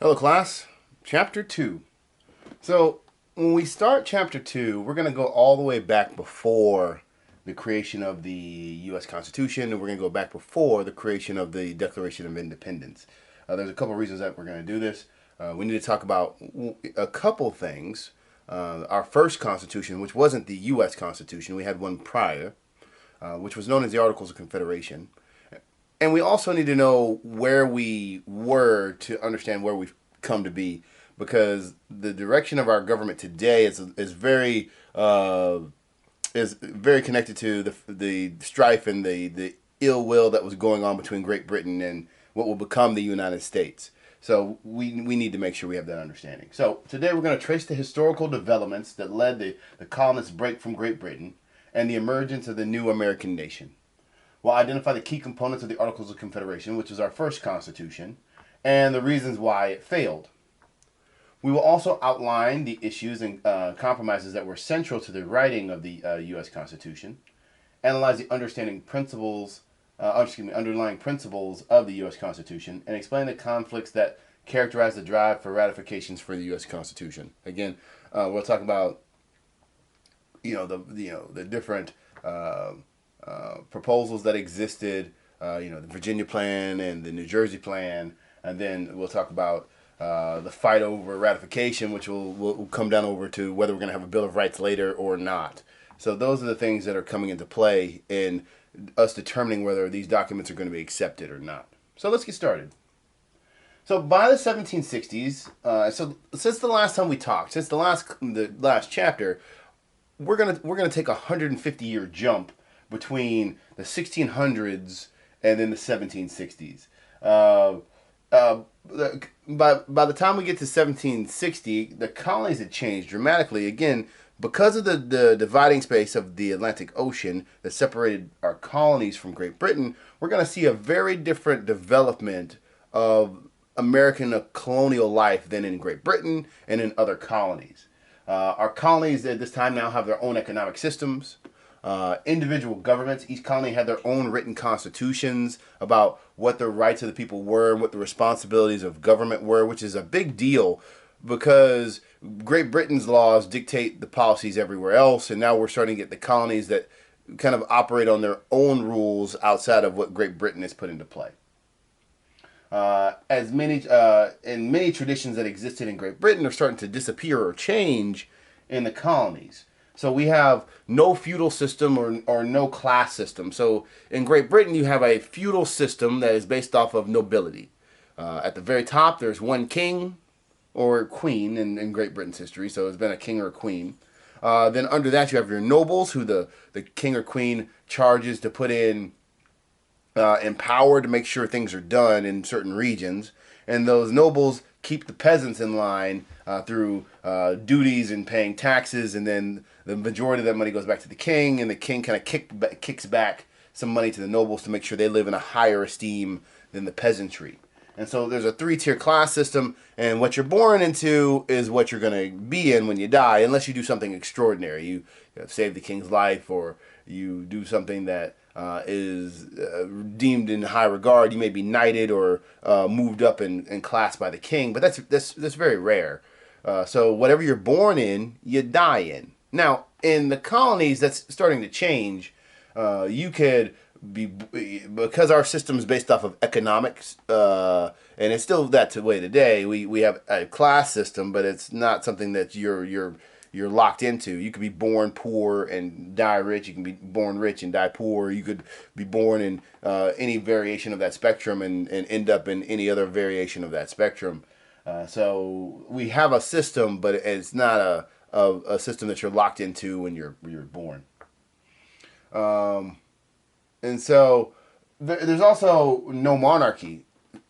Hello, class. Chapter 2. So, when we start Chapter 2, we're going to go all the way back before the creation of the U.S. Constitution, and we're going to go back before the creation of the Declaration of Independence. There's a couple of reasons that we're going to do this. We need to talk about a couple things. Our first Constitution, which wasn't the U.S. Constitution, we had one prior, which was known as the Articles of Confederation. And we also need to know where we were to understand where we've come to be, because the direction of our government today is very connected to the strife and the ill will that was going on between Great Britain and what will become the United States. So we need to make sure we have that understanding. So today we're going to trace the historical developments that led the colonists' break from Great Britain and the emergence of the new American nation. We'll identify the key components of the Articles of Confederation, which is our first Constitution, and the reasons why it failed. We will also outline the issues and compromises that were central to the writing of the U.S. Constitution, analyze the underlying principles of the U.S. Constitution, and explain the conflicts that characterize the drive for ratifications for the U.S. Constitution. Again, we'll talk about the different proposals that existed, the Virginia Plan and the New Jersey Plan, and then we'll talk about the fight over ratification, which will come down over to whether we're going to have a Bill of Rights later or not. So those are the things that are coming into play in us determining whether these documents are going to be accepted or not. So let's get started. So by the 1760s, so since the last time we talked, since the last chapter, we're gonna take a 150-year jump between the 1600s and then the 1760s. By the time we get to 1760, the colonies had changed dramatically. Again, because of the dividing space of the Atlantic Ocean that separated our colonies from Great Britain, we're going to see a very different development of American colonial life than in Great Britain and in other colonies. Our colonies at this time now have their own economic systems. Individual governments, each colony had their own written constitutions about what the rights of the people were and what the responsibilities of government were, which is a big deal because Great Britain's laws dictate the policies everywhere else, and now we're starting to get the colonies that kind of operate on their own rules outside of what Great Britain has put into play. In many traditions that existed in Great Britain are starting to disappear or change in the colonies. So we have no feudal system or no class system. So in Great Britain, you have a feudal system that is based off of nobility. At the very top, there's one king or queen in Great Britain's history. So it's been a king or a queen. Then under that, you have your nobles, who the king or queen charges to put in power to make sure things are done in certain regions. And those nobles keep the peasants in line through duties and paying taxes, and then the majority of that money goes back to the king, and the king kind of kicks back some money to the nobles to make sure they live in a higher esteem than the peasantry. And so there's a three-tier class system, and what you're born into is what you're going to be in when you die, unless you do something extraordinary. You save the king's life, or you do something that is deemed in high regard. You may be knighted or moved up in class by the king, but that's very rare. So whatever you're born in, you die in. Now, in the colonies, that's starting to change. You could be, because our system is based off of economics, and it's still that way today. We have a class system, but it's not something that you're locked into. You could be born poor and die rich. You can be born rich and die poor. You could be born in any variation of that spectrum and end up in any other variation of that spectrum. So we have a system, but it's not a system that you're locked into when you're born. And so there's also no monarchy,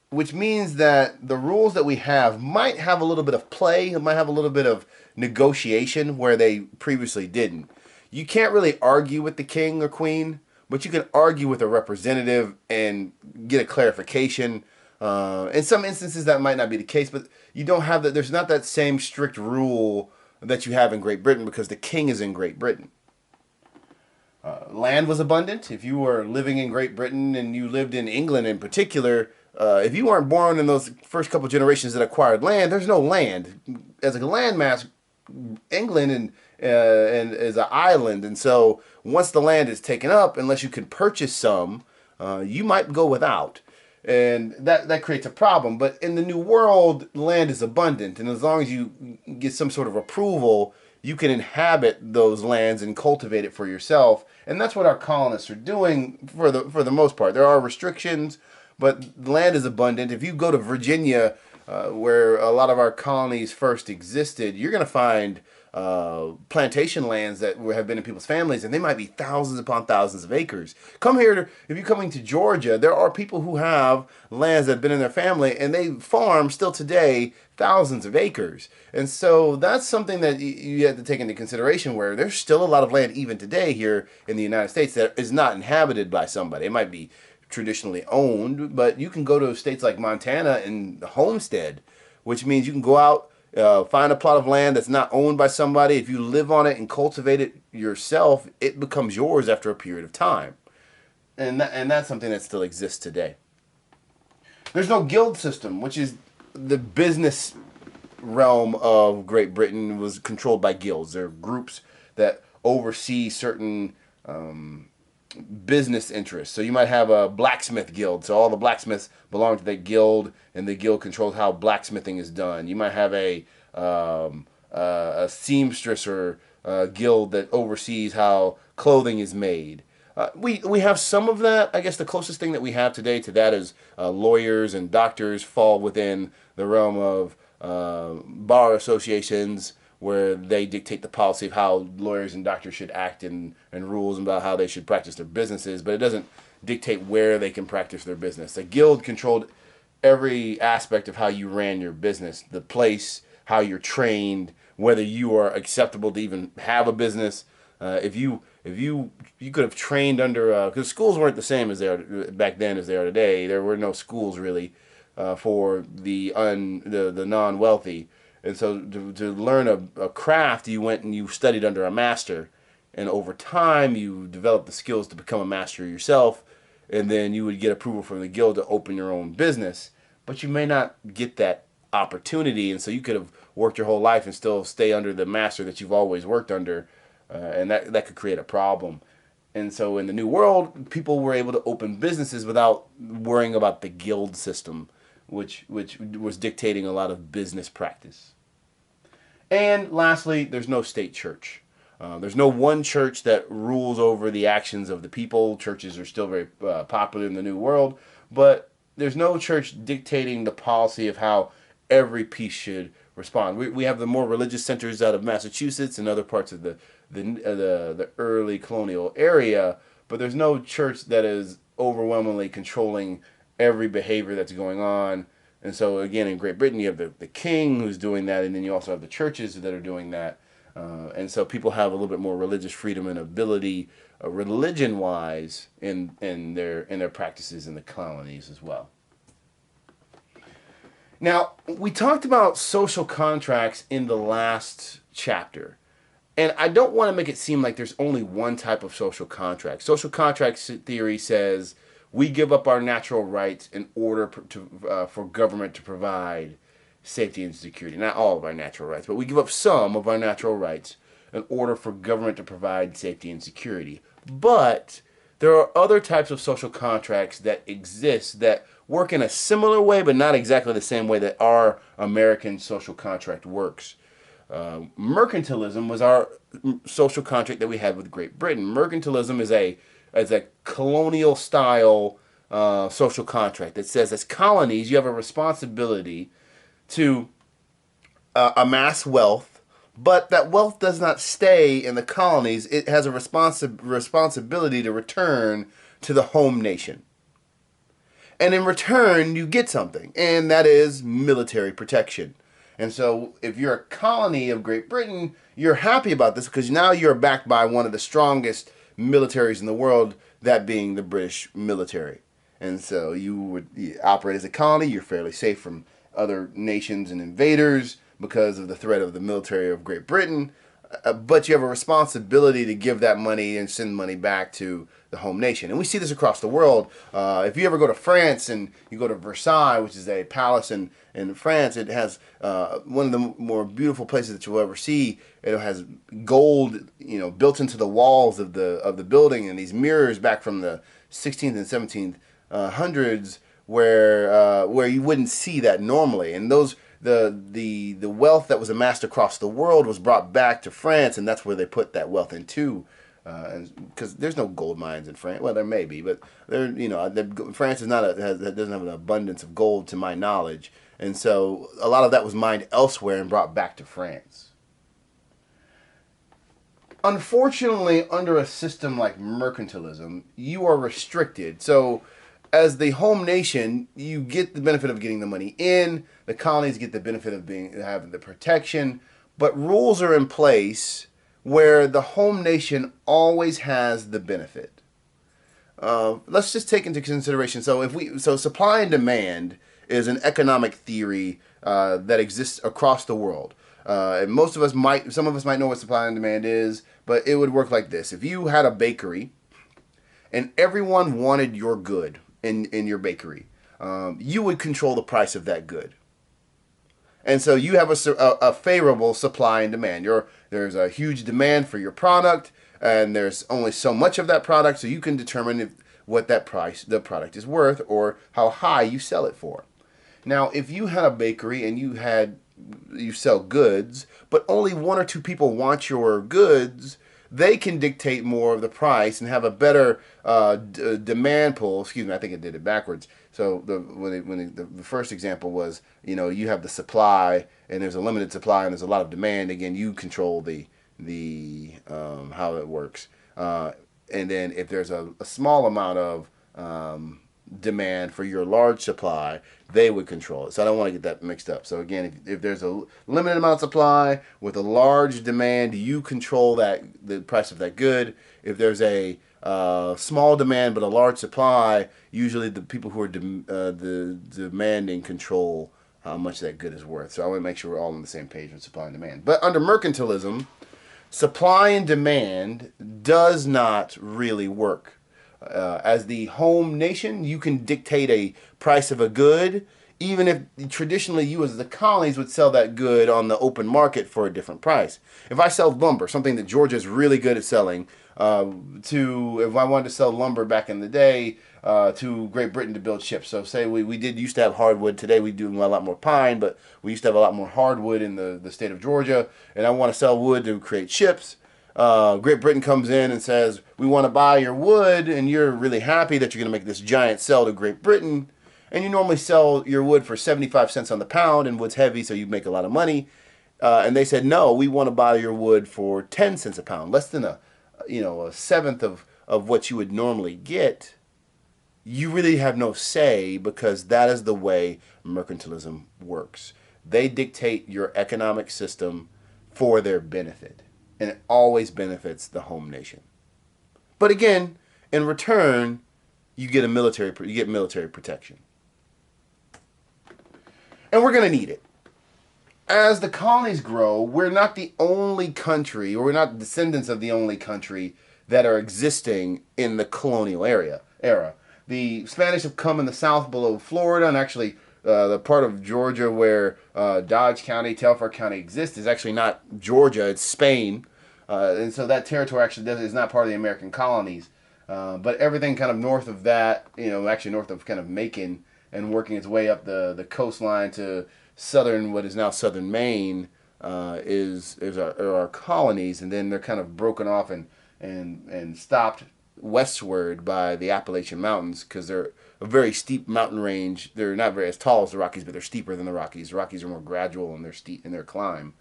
which means that the rules that we have might have a little bit of play, it might have a little bit of negotiation where they previously didn't. You can't really argue with the king or queen, but you can argue with a representative and get a clarification. In some instances that might not be the case, but you don't have that. There's not that same strict rule that you have in Great Britain because the king is in Great Britain. Land was abundant. If you were living in Great Britain and you lived in England in particular, if you weren't born in those first couple generations that acquired land, there's no land. As a landmass, England and is an island, and so once the land is taken up, unless you can purchase some, you might go without, and that creates a problem. But in the New World, land is abundant, and as long as you get some sort of approval, you can inhabit those lands and cultivate it for yourself, and that's what our colonists are doing for the most part. There are restrictions, but land is abundant. If you go to Virginia, where a lot of our colonies first existed, you're going to find plantation lands that have been in people's families, and they might be thousands upon thousands of acres. If you're coming to Georgia, there are people who have lands that have been in their family, and they farm still today thousands of acres. And so that's something that you have to take into consideration, where there's still a lot of land even today here in the United States that is not inhabited by somebody. It might be traditionally owned, but you can go to states like Montana and homestead, which means you can go out, find a plot of land that's not owned by somebody. If you live on it and cultivate it yourself, it becomes yours after a period of time. And that's something that still exists today. There's no guild system, which is the business realm of Great Britain. Was controlled by guilds. They're groups that oversee certain business interests. So you might have a blacksmith guild. So all the blacksmiths belong to that guild, and the guild controls how blacksmithing is done. You might have a seamstress or guild that oversees how clothing is made. We have some of that. I guess the closest thing that we have today to that is lawyers and doctors fall within the realm of bar associations, where they dictate the policy of how lawyers and doctors should act, and rules about how they should practice their businesses, but it doesn't dictate where they can practice their business. The guild controlled every aspect of how you ran your business, the place, how you're trained, whether you are acceptable to even have a business. If you could have trained under, because schools weren't the same as they are back then as they are today. There were no schools really for the non-wealthy. And so to learn a craft, you went and you studied under a master. And over time, you developed the skills to become a master yourself. And then you would get approval from the guild to open your own business. But you may not get that opportunity. And so you could have worked your whole life and still stay under the master that you've always worked under. And that could create a problem. And so in the New World, people were able to open businesses without worrying about the guild system, which was dictating a lot of business practice. And lastly, there's no state church. There's no one church that rules over the actions of the people. Churches are still very popular in the New World, but there's no church dictating the policy of how every piece should respond. We have the more religious centers out of Massachusetts and other parts of the early colonial area, but there's no church that is overwhelmingly controlling every behavior that's going on. And so again, in Great Britain, you have the king who's doing that, and then you also have the churches that are doing that. And so people have a little bit more religious freedom and ability, religion-wise, in their practices in the colonies as well. Now, we talked about social contracts in the last chapter. And I don't want to make it seem like there's only one type of social contract. Social contracts theory says we give up our natural rights in order for government to provide safety and security. Not all of our natural rights, but we give up some of our natural rights in order for government to provide safety and security. But there are other types of social contracts that exist that work in a similar way, but not exactly the same way that our American social contract works. Mercantilism was our social contract that we had with Great Britain. Mercantilism is a colonial style social contract that says, as colonies, you have a responsibility to amass wealth, but that wealth does not stay in the colonies. It has a responsibility to return to the home nation. And in return, you get something, and that is military protection. And so if you're a colony of Great Britain, you're happy about this because now you're backed by one of the strongest militaries in the world, that being the British military. And so you operate as a colony. You're fairly safe from other nations and invaders because of the threat of the military of Great Britain. but you have a responsibility to give that money and send money back to the home nation. And we see this across the world. If you ever go to France and you go to Versailles, which is a palace in France, it has one of the more beautiful places that you'll ever see. It has gold, built into the walls of the building, and these mirrors back from the 16th and 17th hundreds, where you wouldn't see that normally. And those the wealth that was amassed across the world was brought back to France, and that's where they put that wealth into. Because there's no gold mines in France. Well, there may be, but France is not doesn't have an abundance of gold to my knowledge, and so a lot of that was mined elsewhere and brought back to France. Unfortunately, under a system like mercantilism, you are restricted. So, as the home nation, you get the benefit of getting the money in. The colonies get the benefit of having the protection, but rules are in place where the home nation always has the benefit. Let's just take into consideration. So supply and demand is an economic theory that exists across the world. And some of us might know what supply and demand is, but it would work like this: if you had a bakery, and everyone wanted your good in your bakery, you would control the price of that good. And so you have a favorable supply and demand. There's a huge demand for your product, and there's only so much of that product, so you can determine what the product is worth, or how high you sell it for. Now, if you had a bakery and you sell goods, but only one or two people want your goods, they can dictate more of the price and have a better demand pull. Excuse me, I think I did it backwards. So the first example was, you have the supply and there's a limited supply and there's a lot of demand. Again, you control the how it works. And then if there's a small amount of demand for your large supply, they would control it. So I don't want to get that mixed up. So again, if there's a limited amount of supply with a large demand, you control the price of that good. If there's a small demand but a large supply, usually the people who are demanding control how much that good is worth. So I want to make sure we're all on the same page with supply and demand. But under mercantilism, supply and demand does not really work. As the home nation, you can dictate a price of a good, even if traditionally you as the colonies would sell that good on the open market for a different price. If I sell lumber, something that Georgia is really good at selling, if I wanted to sell lumber back in the day to Great Britain to build ships. So say we used to have hardwood. Today we do a lot more pine, but we used to have a lot more hardwood in the state of Georgia, and I want to sell wood to create ships. Great Britain comes in and says, we want to buy your wood, and you're really happy that you're going to make this giant sell to Great Britain, and you normally sell your wood for 75 cents on the pound, and wood's heavy, so you make a lot of money. And they said, no, we want to buy your wood for 10 cents a pound, less than a seventh of what you would normally get. You really have no say, because that is the way mercantilism works. They dictate your economic system for their benefit, and it always benefits the home nation. But again, in return, you get military protection. And we're going to need it. As the colonies grow, we're not the only country, or we're not descendants of the only country that are existing in the colonial era. The Spanish have come in the south below Florida, and actually the part of Georgia where Dodge County, Telfair County exists is actually not Georgia, it's Spain. And so that territory actually is not part of the American colonies. But everything kind of north of that, actually north of kind of Macon and working its way up the coastline to what is now southern Maine, are our colonies. And then they're kind of broken off and stopped westward by the Appalachian Mountains, because they're a very steep mountain range. They're not very as tall as the Rockies, but they're steeper than the Rockies. The Rockies are more gradual in their steep in their climb.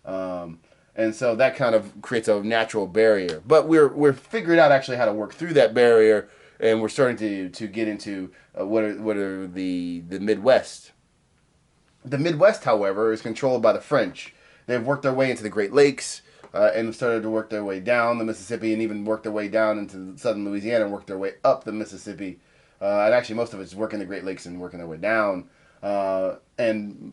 And so that kind of creates a natural barrier. But we're figuring out actually how to work through that barrier, and we're starting to get into what are the Midwest. The Midwest, however, is controlled by the French. They've worked their way into the Great Lakes and started to work their way down the Mississippi, and even worked their way down into southern Louisiana and worked their way up the And actually most of it's working the Great Lakes and working their way down. And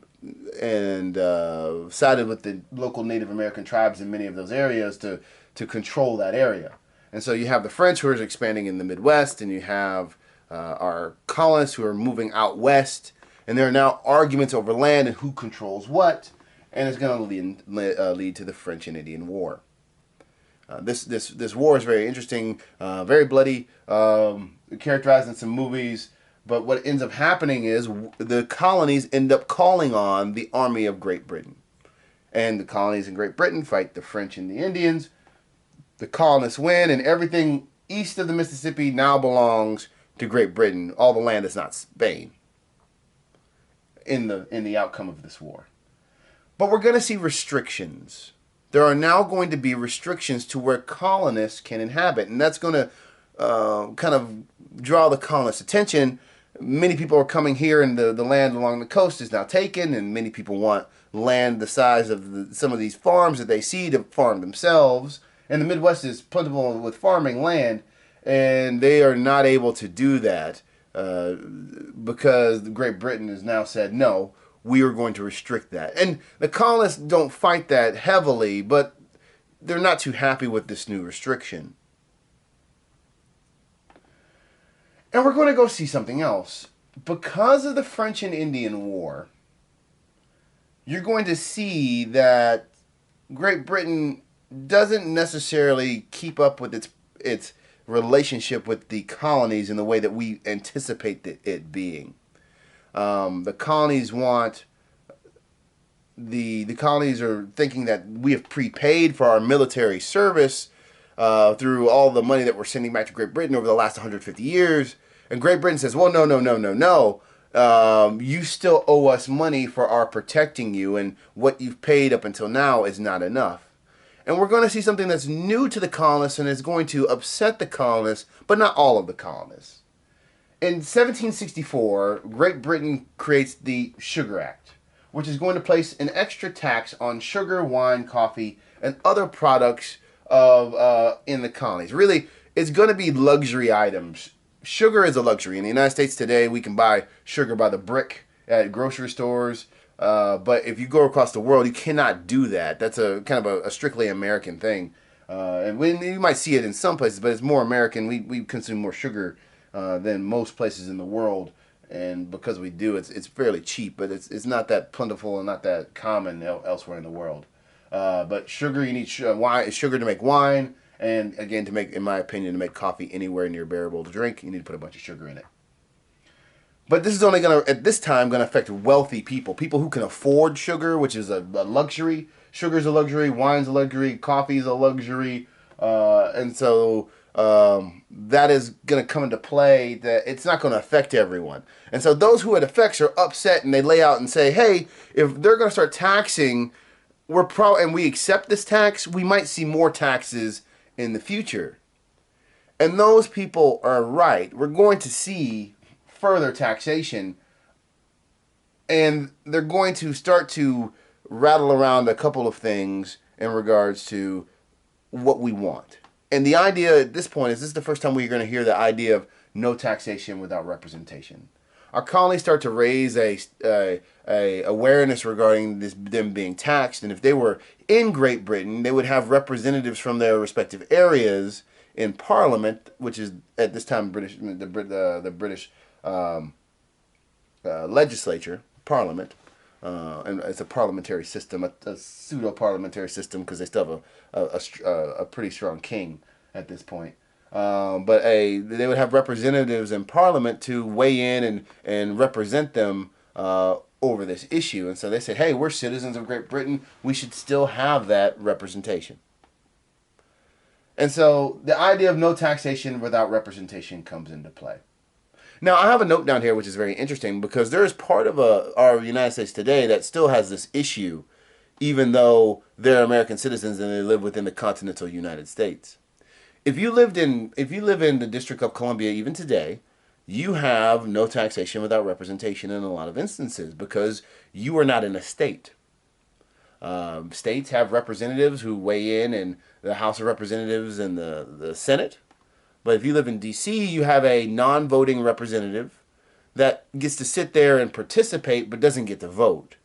sided with the local Native American tribes in many of those areas to control that area. And so you have the French who are expanding in the Midwest, and you have our colonists who are moving out west, and there are now arguments over land and who controls what, and it's going to lead to the French and Indian War. This war is very interesting, very bloody, characterized in some movies. But what ends up happening is the colonies end up calling on the army of Great Britain. And the colonies in Great Britain fight the French and the Indians. The colonists win, and everything east of the Mississippi now belongs to Great Britain. All the land is not Spain in the outcome of this war. But we're going to see restrictions. There are now going to be restrictions to where colonists can inhabit. And that's going to kind of draw the colonists' attention. Many people are coming here, and the land along the coast is now taken, and many people want land the size of some of these farms that they see to farm themselves. And the Midwest is plentiful with farming land, and they are not able to do that because Great Britain has now said, no, we are going to restrict that. And the colonists don't fight that heavily, but they're not too happy with this new restriction. And we're going to go see something else. Because of the French and Indian War, you're going to see that Great Britain doesn't necessarily keep up with its relationship with the colonies in the way that we anticipate it being. The colonies want the colonies are thinking that we have prepaid for our military service through all the money that we're sending back to Great Britain over the last 150 years. And Great Britain says, well, no. You still owe us money for our protecting you, and what you've paid up until now is not enough. And we're going to see something that's new to the colonists and is going to upset the colonists, but not all of the colonists. In 1764, Great Britain creates the Sugar Act, which is going to place an extra tax on sugar, wine, coffee, and other products in the colonies. Really, it's going to be luxury items. Sugar is a luxury. In the United States today, we can buy sugar by the brick at grocery stores. But if you go across the world, you cannot do that. That's a kind of a strictly American thing. And you might see it in some places, but it's more American. We consume more sugar than most places in the world. And because we do, it's fairly cheap, but it's not that plentiful and not that common elsewhere in the world. But sugar, you need sugar to make wine. And again, to make, in my opinion, to make coffee anywhere near bearable to drink, you need to put a bunch of sugar in it. But this is only going to, at this time, going to affect wealthy people. People who can afford sugar, which is a luxury. Sugar is a luxury. Wine's a luxury. Coffee is a luxury. And so that is going to come into play that it's not going to affect everyone. And so those who it affects are upset, and they lay out and say, hey, if they're going to start taxing, and we accept this tax, we might see more taxes in the future. And those people are right. We're going to see further taxation, and they're going to start to rattle around a couple of things in regards to what we want. And the idea at this point is this is the first time we're going to hear the idea of no taxation without representation. Our colonies start to raise a awareness regarding them being taxed, and if they were in Great Britain, they would have representatives from their respective areas in Parliament, which is at this time the British legislature, Parliament, and it's a parliamentary system, a pseudo-parliamentary system, because they still have a pretty strong king at this point. But they would have representatives in Parliament to weigh in and represent them over this issue. And so they said, hey, we're citizens of Great Britain. We should still have that representation. And so the idea of no taxation without representation comes into play. Now, I have a note down here which is very interesting, because there is part of our United States today that still has this issue, even though they're American citizens and they live within the continental United States. If you live in the District of Columbia even today, you have no taxation without representation in a lot of instances because you are not in a state. States have representatives who weigh in the House of Representatives and the Senate. But if you live in D.C., you have a non-voting representative that gets to sit there and participate but doesn't get to vote.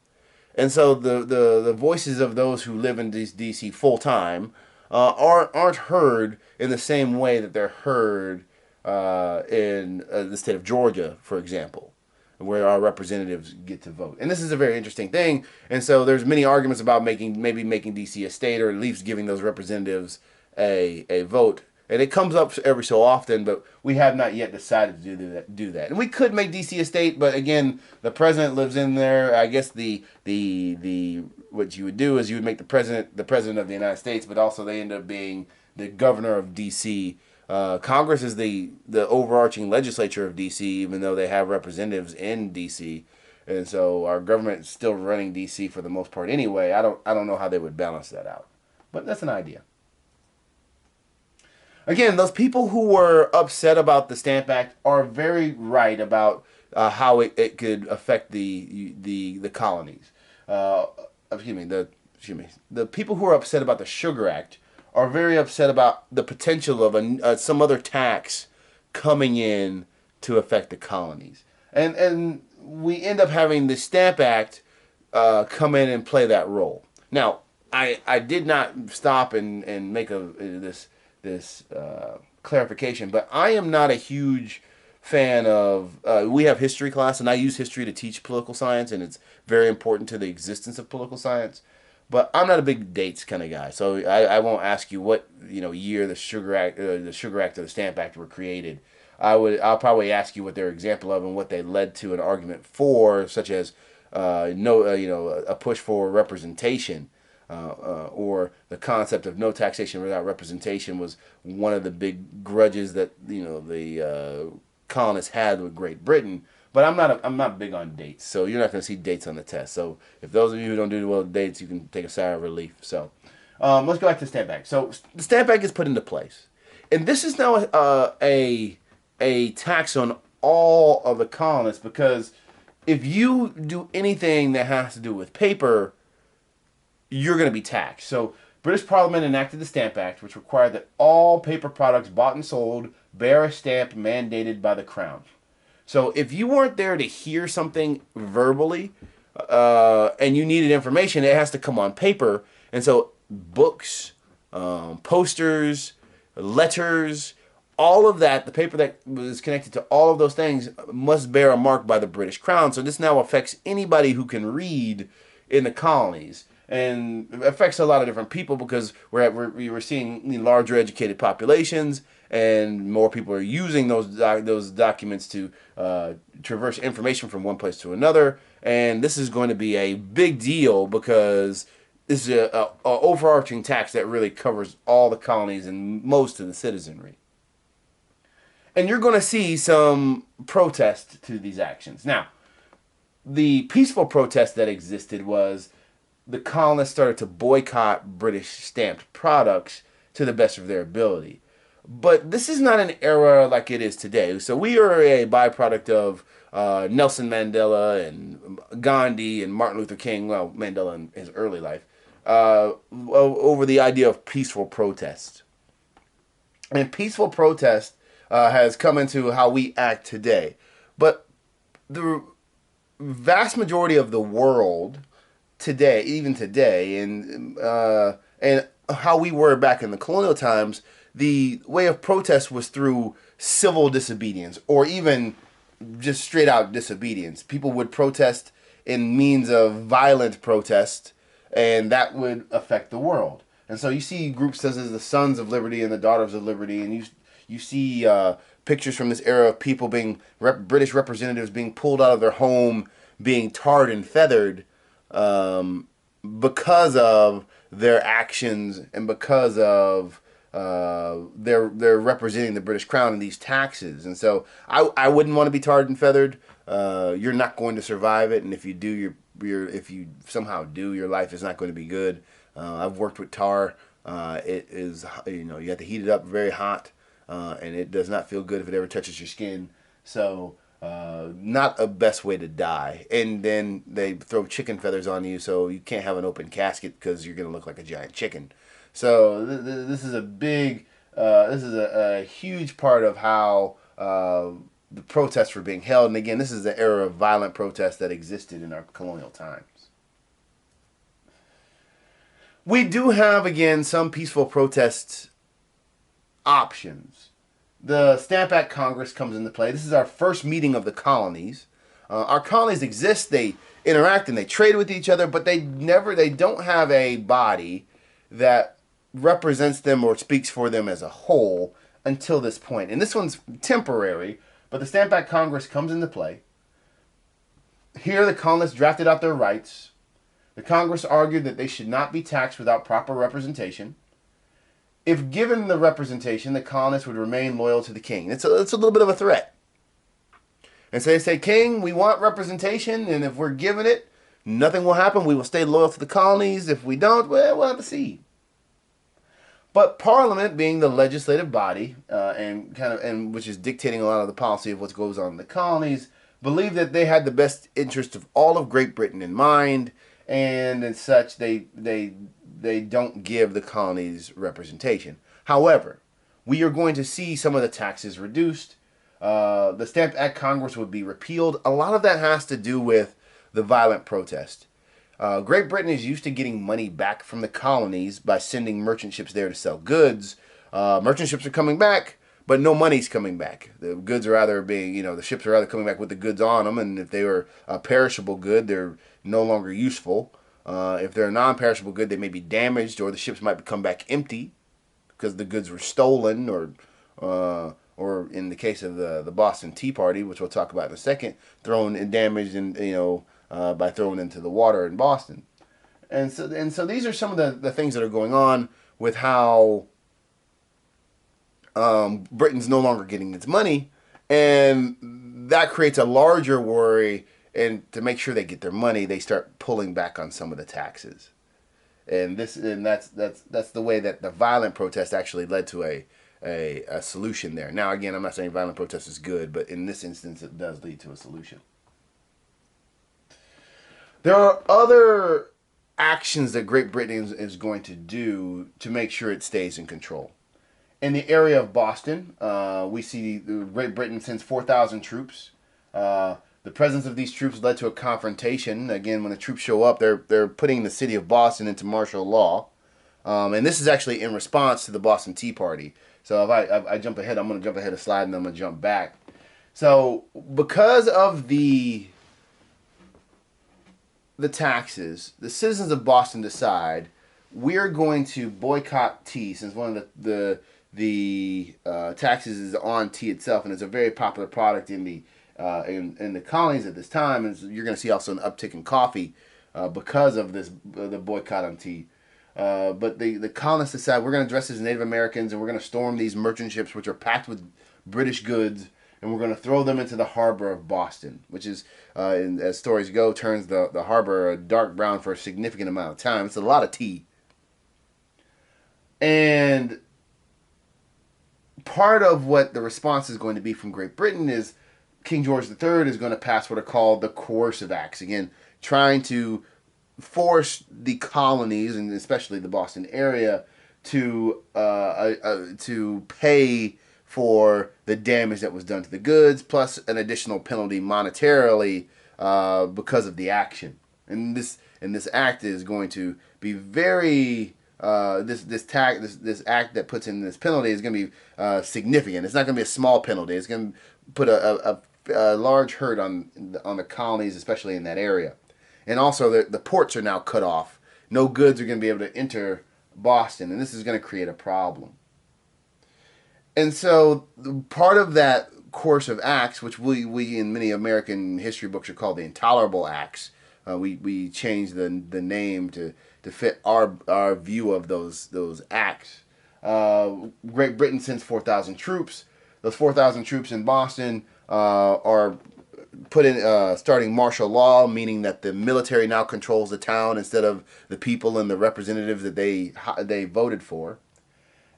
And so the voices of those who live in DC full time aren't heard in the same way that they're heard in the state of Georgia, for example, where our representatives get to vote. And this is a very interesting thing. And so there's many arguments about maybe making DC a state, or at least giving those representatives a vote. And it comes up every so often, but we have not yet decided to do that. And we could make DC a state, but again, the president lives in there. I guess the what you would do is you would make the president of the United States, but also they end up being the governor of DC. Congress is the overarching legislature of DC, even though they have representatives in DC, and so our government is still running DC for the most part anyway. I don't know how they would balance that out, but that's an idea. Again, those people who were upset about the Stamp Act are very right about how it could affect the colonies. Uh, the people who are upset about the Sugar Act are very upset about the potential of some other tax coming in to affect the colonies, and we end up having the Stamp Act come in and play that role. Now, I did not stop and make this clarification, but I am not a huge fan of. We have history class, and I use history to teach political science, and it's very important to the existence of political science. But I'm not a big dates kind of guy, so I won't ask you what year the Sugar Act or the Stamp Act were created. I'll probably ask you what they're example of and what they led to an argument for, such as no a push for representation. Or the concept of no taxation without representation was one of the big grudges that the colonists had with Great Britain. But I'm not big on dates, so you're not going to see dates on the test. So if those of you who don't do well with dates, you can take a sigh of relief. So let's go back to the Stamp Act. So the Stamp Act is put into place, and this is now a tax on all of the colonists, because if you do anything that has to do with paper, you're going to be taxed. So British Parliament enacted the Stamp Act, which required that all paper products bought and sold bear a stamp mandated by the Crown. So if you weren't there to hear something verbally and you needed information, it has to come on paper. And so books, posters, letters, all of that, the paper that was connected to all of those things must bear a mark by the British Crown. So this now affects anybody who can read in the colonies. And it affects a lot of different people, because we were seeing larger educated populations, and more people are using those documents to traverse information from one place to another. And this is going to be a big deal, because this is a overarching tax that really covers all the colonies and most of the citizenry. And you're going to see some protest to these actions. Now, the peaceful protest that existed was the colonists started to boycott British stamped products to the best of their ability. But this is not an era like it is today. So we are a byproduct of Nelson Mandela and Gandhi and Martin Luther King, well, Mandela in his early life, over the idea of peaceful protest. And peaceful protest has come into how we act today. But the vast majority of the world today, even today, and how we were back in the colonial times, the way of protest was through civil disobedience, or even just straight out disobedience. People would protest in means of violent protest, and that would affect the world. And so you see groups such as the Sons of Liberty and the Daughters of Liberty, and you see pictures from this era of people British representatives being pulled out of their home, being tarred and feathered, because of their actions and because of they're representing the British Crown in these taxes. And so I wouldn't want to be tarred and feathered. You're not going to survive it, and if you do, if you somehow do, your life is not going to be good. I've worked with tar. It is, you have to heat it up very hot, and it does not feel good if it ever touches your skin. So not a best way to die. And then they throw chicken feathers on you, so you can't have an open casket because you're going to look like a giant chicken. So this is a big, this is a huge part of how the protests were being held. And again, this is the era of violent protest that existed in our colonial times. We do have, again, some peaceful protest options. The Stamp Act Congress comes into play. This is our first meeting of the colonies. Our colonies exist, they interact and they trade with each other, but they don't have a body that represents them or speaks for them as a whole until this point. And this one's temporary, but the Stamp Act Congress comes into play. Here, the colonists drafted out their rights. The Congress argued that they should not be taxed without proper representation. If given the representation, the colonists would remain loyal to the king. It's a little bit of a threat. And so they say, King, we want representation, and if we're given it, nothing will happen. We will stay loyal to the colonies. If we don't, well, we'll have to see. But Parliament, being the legislative body, and which is dictating a lot of the policy of what goes on in the colonies, believed that they had the best interest of all of Great Britain in mind, and as such, they don't give the colonies representation. However, we are going to see some of the taxes reduced. The Stamp Act Congress would be repealed. A lot of that has to do with the violent protest. Great Britain is used to getting money back from the colonies by sending merchant ships there to sell goods. Merchant ships are coming back, but no money's coming back. The goods are either the ships are either coming back with the goods on them, and if they were a perishable good, they're no longer useful. If they're a non-perishable good, they may be damaged, or the ships might come back empty because the goods were stolen, or in the case of the Boston Tea Party, which we'll talk about in a second, thrown and damaged, and by throwing into the water in Boston. And so these are some of the things that are going on with how Britain's no longer getting its money, and that creates a larger worry. And to make sure they get their money, they start pulling back on some of the taxes. And that's the way that the violent protest actually led to a solution there. Now, again, I'm not saying violent protest is good, but in this instance, it does lead to a solution. There are other actions that Great Britain is going to do to make sure it stays in control. In the area of Boston, we see Great Britain sends 4,000 troops. The presence of these troops led to a confrontation. Again, when the troops show up, they're putting the city of Boston into martial law. And this is actually in response to the Boston Tea Party. So if I jump ahead, I'm going to jump ahead a slide and I'm going to jump back. So because of the taxes, the citizens of Boston decide we're going to boycott tea, since one of the taxes is on tea itself, and it's a very popular product in the colonies at this time. And you're going to see also an uptick in coffee because of the boycott on tea. But the colonists decide we're going to dress as Native Americans, and we're going to storm these merchant ships, which are packed with British goods, and we're going to throw them into the harbor of Boston, which is, as stories go, turns the harbor a dark brown for a significant amount of time. It's a lot of tea. And part of what the response is going to be from Great Britain is King George III is going to pass what are called the coercive acts. Again, trying to force the colonies, and especially the Boston area, to pay for the damage that was done to the goods, plus an additional penalty monetarily because of the action. And this act is going to be very this act that puts in this penalty is going to be significant. It's not going to be a small penalty. It's going to put a large hurt on the colonies, especially in that area. And also the ports are now cut off. No goods are going to be able to enter Boston, and this is going to create a problem. And so part of that course of acts, which we in many American history books are called the Intolerable Acts, we changed the name to fit our view of those acts. Great Britain sends 4,000 troops. Those 4,000 troops in Boston are put in starting martial law, meaning that the military now controls the town instead of the people and the representatives that they voted for.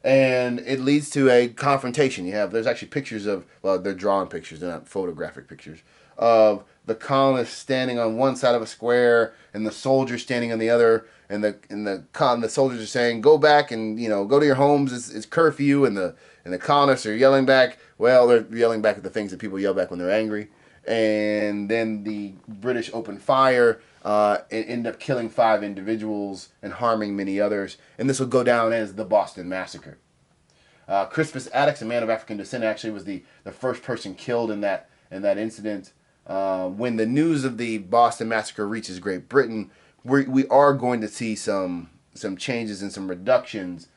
And it leads to a confrontation. There's actually pictures of, well, they're drawn pictures, they're not photographic pictures, of the colonists standing on one side of a square and the soldiers standing on the other, and the soldiers are saying, go back and go to your homes, it's curfew, and the colonists are yelling back. Well, they're yelling back at the things that people yell back when they're angry. And then the British open fire. and end up killing 5 individuals and harming many others. And this will go down as the Boston Massacre. Crispus Attucks, a man of African descent, actually was the first person killed in that incident. When the news of the Boston Massacre reaches Great Britain, we are going to see some changes and some reductions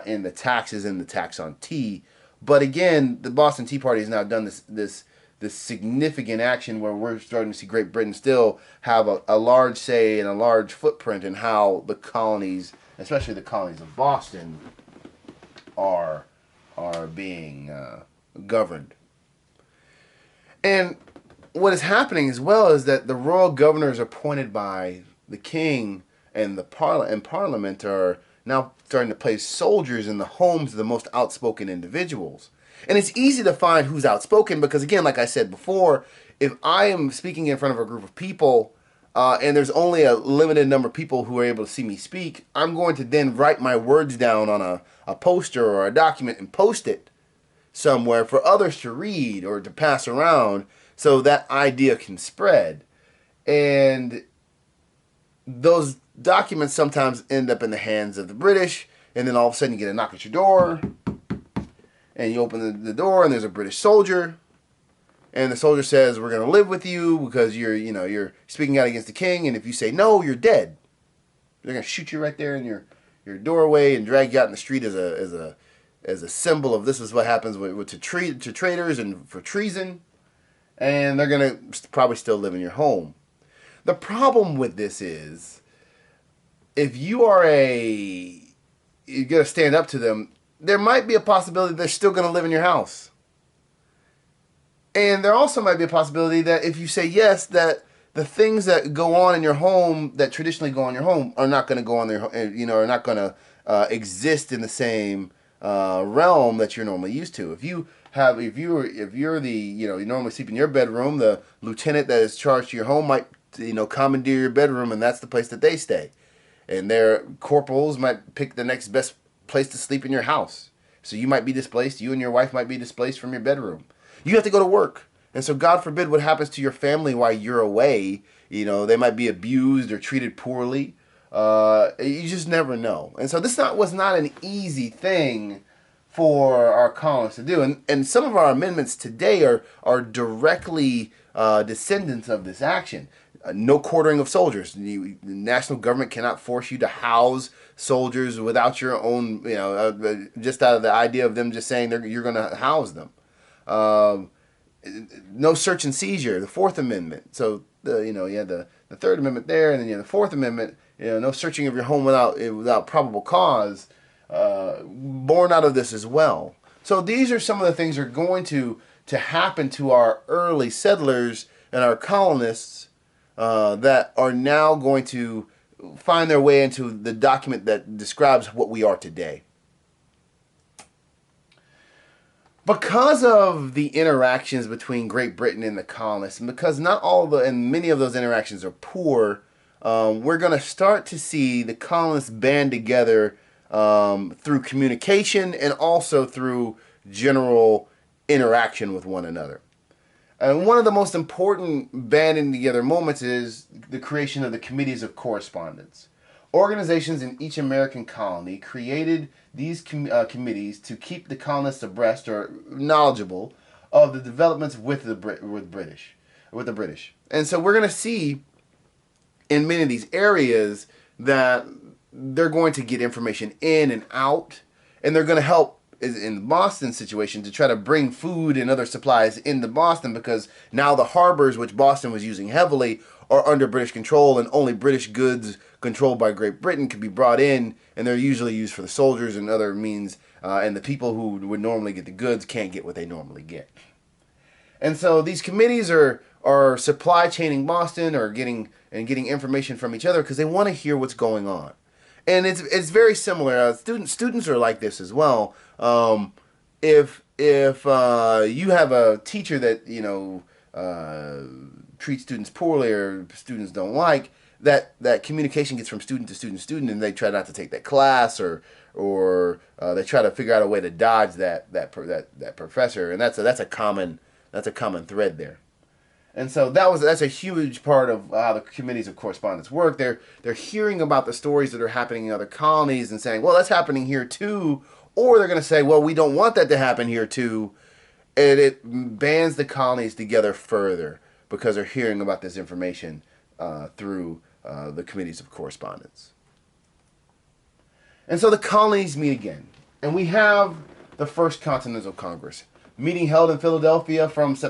in the taxes and the tax on tea. But again, the Boston Tea Party has now done this significant action where we're starting to see Great Britain still have a large say and a large footprint in how the colonies, especially the colonies of Boston, are being governed. And what is happening as well is that the royal governors appointed by the king and the parliament are now starting to place soldiers in the homes of the most outspoken individuals. And it's easy to find who's outspoken because, again, like I said before, if I am speaking in front of a group of people and there's only a limited number of people who are able to see me speak, I'm going to then write my words down on a poster or a document and post it somewhere for others to read or to pass around so that idea can spread. And those documents sometimes end up in the hands of the British, and then all of a sudden you get a knock at your door, and you open the door, and there's a British soldier, and the soldier says, "We're going to live with you because you're speaking out against the king, and if you say no, you're dead. They're going to shoot you right there in your doorway and drag you out in the street as a symbol of this is what happens to traitors and for treason, and they're going to probably still live in your home." The problem with this is, if you're going to stand up to them, there might be a possibility they're still going to live in your house. And there also might be a possibility that if you say yes, that the things that go on in your home, that traditionally go on in your home, are not going to go on there, are not going to exist in the same realm that you're normally used to. If you're the, you normally sleep in your bedroom, the lieutenant that is charged to your home might, commandeer your bedroom, and that's the place that they stay. And their corporals might pick the next best place to sleep in your house. So you might be displaced. You and your wife might be displaced from your bedroom. You have to go to work. And so God forbid what happens to your family while you're away. They might be abused or treated poorly. You just never know. And so this was not an easy thing for our colonists to do. And some of our amendments today are directly descendants of this action. No quartering of soldiers. The national government cannot force you to house soldiers without your own, just out of the idea of them just saying you're going to house them. No search and seizure, the Fourth Amendment. So you had the Third Amendment there, and then you had the Fourth Amendment. No searching of your home without probable cause, born out of this as well. So these are some of the things that are going to happen to our early settlers and our colonists that are now going to find their way into the document that describes what we are today. Because of the interactions between Great Britain and the colonists, and because and many of those interactions are poor, we're going to start to see the colonists band together through communication and also through general interaction with one another. And one of the most important banding together moments is the creation of the Committees of Correspondence. Organizations in each American colony created these committees to keep the colonists abreast or knowledgeable of the developments with the British. And so we're going to see in many of these areas that they're going to get information in and out, and they're going to help in the Boston situation to try to bring food and other supplies into Boston, because now the harbors, which Boston was using heavily, are under British control, and only British goods controlled by Great Britain can be brought in, and they're usually used for the soldiers and other means, and the people who would normally get the goods can't get what they normally get. And so these committees are supply chaining Boston or getting information from each other because they want to hear what's going on. And it's very similar. Students are like this as well. If you have a teacher that treats students poorly or students don't like, that communication gets from student to student, and they try not to take that class or they try to figure out a way to dodge that professor, and that's a common thread there. And so that's a huge part of how the committees of correspondence work. They're hearing about the stories that are happening in other colonies and saying, well, that's happening here too, or they're going to say, well, we don't want that to happen here too, and it bands the colonies together further because they're hearing about this information through the committees of correspondence. And so the colonies meet again, and we have the First Continental Congress, meeting held in Philadelphia from September